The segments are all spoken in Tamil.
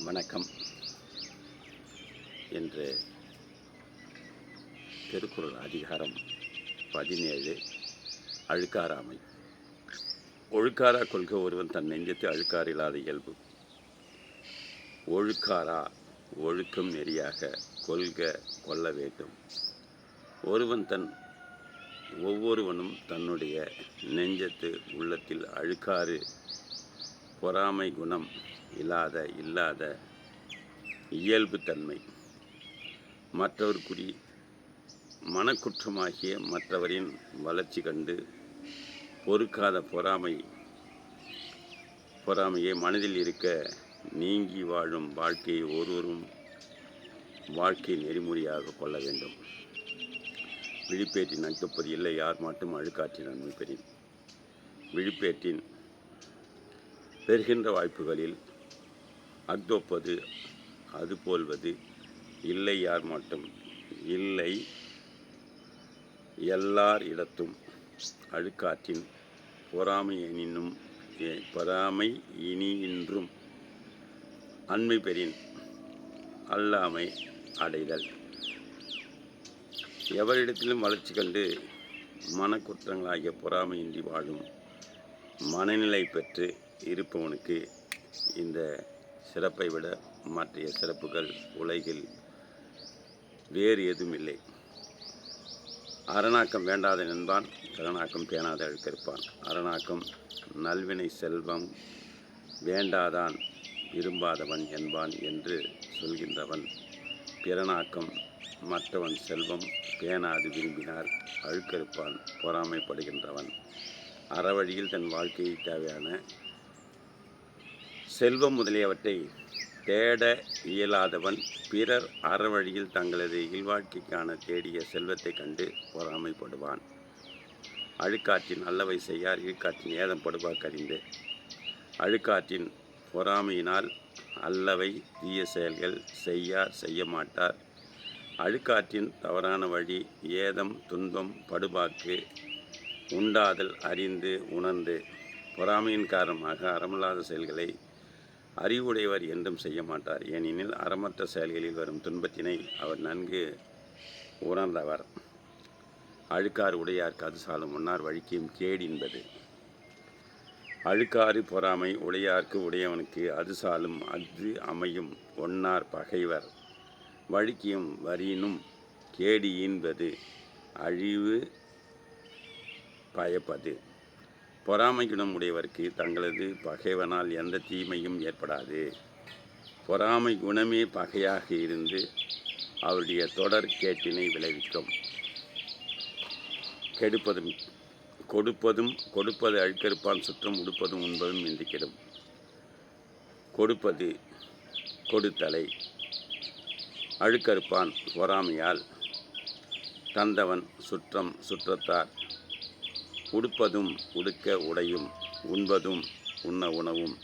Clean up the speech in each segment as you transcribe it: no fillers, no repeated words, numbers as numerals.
வணக்கம் என்று திருக்குறள் அதிகாரம் 17 அழுக்காராமை. ஒழுக்காரா கொள்க ஒருவன் தன் நெஞ்சத்து அழுக்காறு இல்லாத இயல்பு. ஒழுக்காரா ஒழுக்கம் நெறியாக கொள்ள வேண்டும். ஒவ்வொருவனும் தன்னுடைய நெஞ்சத்து உள்ளத்தில் அழுக்காறு பொறாமை குணம் இல்லாத இயல்பு தன்மை, மற்றவர்க்குரிய மனக்குற்றமாகிய மற்றவரின் வளர்ச்சி கண்டு பொறுக்காத பொறாமையை மனதில் இருக்க நீங்கி வாழும் வாழ்க்கையை ஒருவரும் வாழ்க்கை நெறிமுறையாக கொள்ள வேண்டும். விழிப்பேற்றின் அழுப்பது இல்லை, யார் மட்டும் அழுக்காற்றின் நன்மை பெறின். விழிப்பேற்றின் பெறுகின்ற வாய்ப்புகளில் அக்தொப்பது அது போல்வது இல்லை, யார் மட்டும் இல்லை எல்லார் இடத்தும் அழுக்காற்றின் பொறாமை இனியின்றும் அண்மை பெறின் அல்லாமை அடைதல். எவரிடத்திலும் வளர்ச்சி கண்டு மனக்குற்றங்களாகிய பொறாமையின்றி வாழும் மனநிலை பெற்று இருப்பவனுக்கு இந்த சிறப்பை விட மற்ற சிறப்புகள் உலகில் வேறு எதுவும் இல்லை. அரணாக்கம் வேண்டாத என்பான், கரணாக்கம் பேணாத அழுக்கறுப்பான். அரணாக்கம் நல்வினை செல்வம் வேண்டாதான் விரும்பாதவன் என்பான் என்று சொல்கின்றவன். பிறனாக்கம் மற்றவன் செல்வம் பேணாது விரும்பினார் அழுக்கறுப்பான், பொறாமைப்படுகின்றவன். அறவழியில் தன் வாழ்க்கையை தேவையான செல்வம் முதலியவற்றை தேட இயலாதவன் பிறர் அறவழியில் தங்களது இல்வாழ்க்கைக்கான தேடிய செல்வத்தை கண்டு பொறாமைப்படுவான். அழுக்காற்றின் அல்லவை செய்யார், இழுக்காற்றின் ஏதம் படுவார் கறிந்து. அழுக்காற்றின் பொறாமையினால் அல்லவை தீய செயல்கள் செய்ய மாட்டார். அழுக்காற்றின் தவறான வழி ஏதம் துன்பம் படுபாக்கு உண்டாதல் அறிந்து உணர்ந்து பொறாமையின் காரணமாக அறமில்லாத செயல்களை அறிவுடையவர் என்றும் செய்ய மாட்டார். ஏனெனில் அறமற்ற செயல்களில் வரும் துன்பத்தினை அவர் நன்கு உணர்ந்தவர். அழுக்காறு உடையார்க்கு அது சாலும் முன்னார் வழிக்கும் கேடு என்பது. அழுக்காறு பொறாமை உடையார்க்கு உடையவனுக்கு அது சாலும் அது அமையும் ஒன்னார் பகைவர் வழிக்கியும் வரினும் கேடு ஈன்பது அழிவு பயப்பது. பொறாமை குணம் உடையவர்க்கு தங்களது பகைவனால் எந்த தீமையும் ஏற்படாது. பொறாமை குணமே பகையாக இருந்து அவருடைய தொடர் கேட்டினை விளைவிக்கும். கொடுப்பது அழுக்கறுப்பான் சுற்றம் உடுப்பதும் உண்பதும் இன்றி கெடும். கொடுத்தலை அழுக்கறுப்பான் பொறாமையால் தந்தவன் சுற்றத்தார். உடுப்பதும் உடுக்க உடையும் உண்பதும் உண்ண உணவும்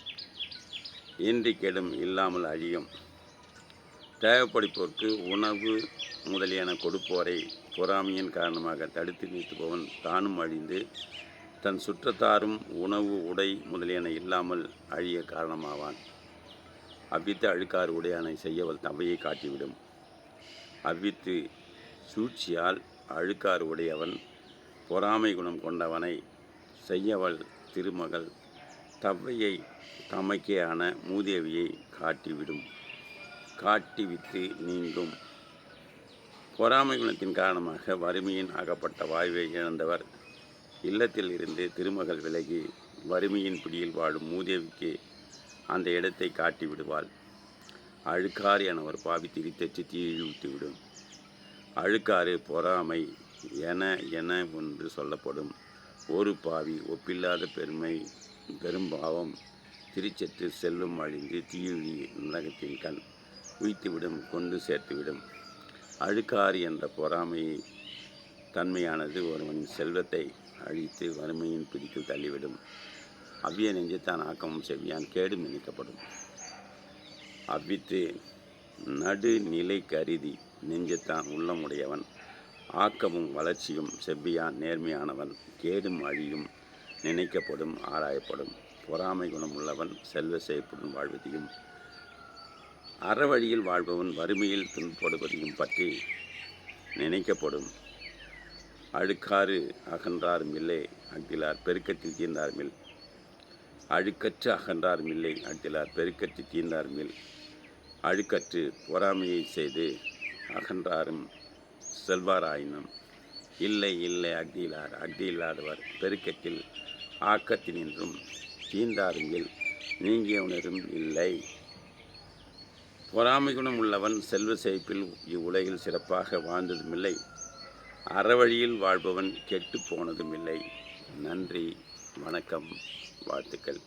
இன்றி கெடும் இல்லாமல் அழியும். தேவைப்படுப்போருக்கு உணவு முதலியன கொடுப்போரை பொறாமையின் காரணமாக தடுத்து நிறுத்துபவன் தானும் அழிந்து தன் சுற்றத்தாரும் உணவு உடை முதலியன இல்லாமல் அழிய காரணமாவான். அவ்வித்து அழுக்காறு உடையானை செய்யவள் தவையை காட்டிவிடும். அவ்வித்து சூழ்ச்சியால் அழுக்காறு உடையவன் பொறாமை குணம் கொண்டவனை செய்யவள் திருமகள் தவ்வையை தமக்கேயான மூதேவியை காட்டிவித்து நீங்கும். பொறாமை குணத்தின் காரணமாக வறுமையின் அகப்பட்ட வாய்வை இழந்தவர் இல்லத்தில் இருந்து திருமகள் விலகி வறுமையின் பிடியில் வாழும் மூதேவிக்கு அந்த இடத்தை காட்டி விடுவாள். அழுக்காறு என ஒரு பாவி திரித்தச்சு தீழிவிட்டுவிடும். அழுக்காறு பொறாமை என ஒன்று சொல்லப்படும். ஒரு பாவி ஒப்பில்லாத பெரும்பாவம் திரிச்சற்று செல்வம் அழிந்து தீயிழி நரகத்தின் கண் உய்த்துவிடும், கொண்டு சேர்த்துவிடும். அழுக்காறு என்ற பொறாமை தன்மையானது ஒருவனின் செல்வத்தை அழித்து வறுமையின் பிடிக்குள் தள்ளிவிடும். அவ்விய நெஞ்சத்தான் ஆக்கமும் செவ்வியான் கேடும் நினைக்கப்படும். அவ்வித்து நடுநிலை கருதி நெஞ்சத்தான் உள்ளமுடையவன் ஆக்கமும் வளர்ச்சியும் செவ்வியான் நேர்மையானவன் கேடும் அழியும் நினைக்கப்படும் ஆராயப்படும். பொறாமை குணம் உள்ளவன் செல்வ செழிப்புடன் வாழ்வதையும் அறவழியில் வாழ்பவன் வறுமையில் துன்பப்படுவதையும் பற்றி நினைக்கப்படும். அழுக்காறு அகன்றாரும் இல்லை அஃதிலார் பெருக்கத்தில் தீர்ந்தார்மில். அழுக்கற்று அகன்றாரும் இல்லை அஃதிலார் பெருக்கத்தில் தீர்ந்தார்மில். அழுக்கற்று பொறாமையை செய்து அகன்றாரும் செல்வாராயினும் இல்லை இல்லை அஃதிலார் அஃதில்லாதவர் பெருக்கத்தில் ஆக்கத்தினின்றும் தீர்ந்தாருமில் நீங்கியவனரும் இல்லை. பொறாமை குணம் உள்ளவன் செல்வ செழிப்பில் இவ்வுலகில் சிறப்பாக வாழ்ந்ததுமில்லை. அறவழியில் வாழ்பவன் கெட்டு போனதுமில்லை. நன்றி, வணக்கம், வாழ்த்துக்கள்.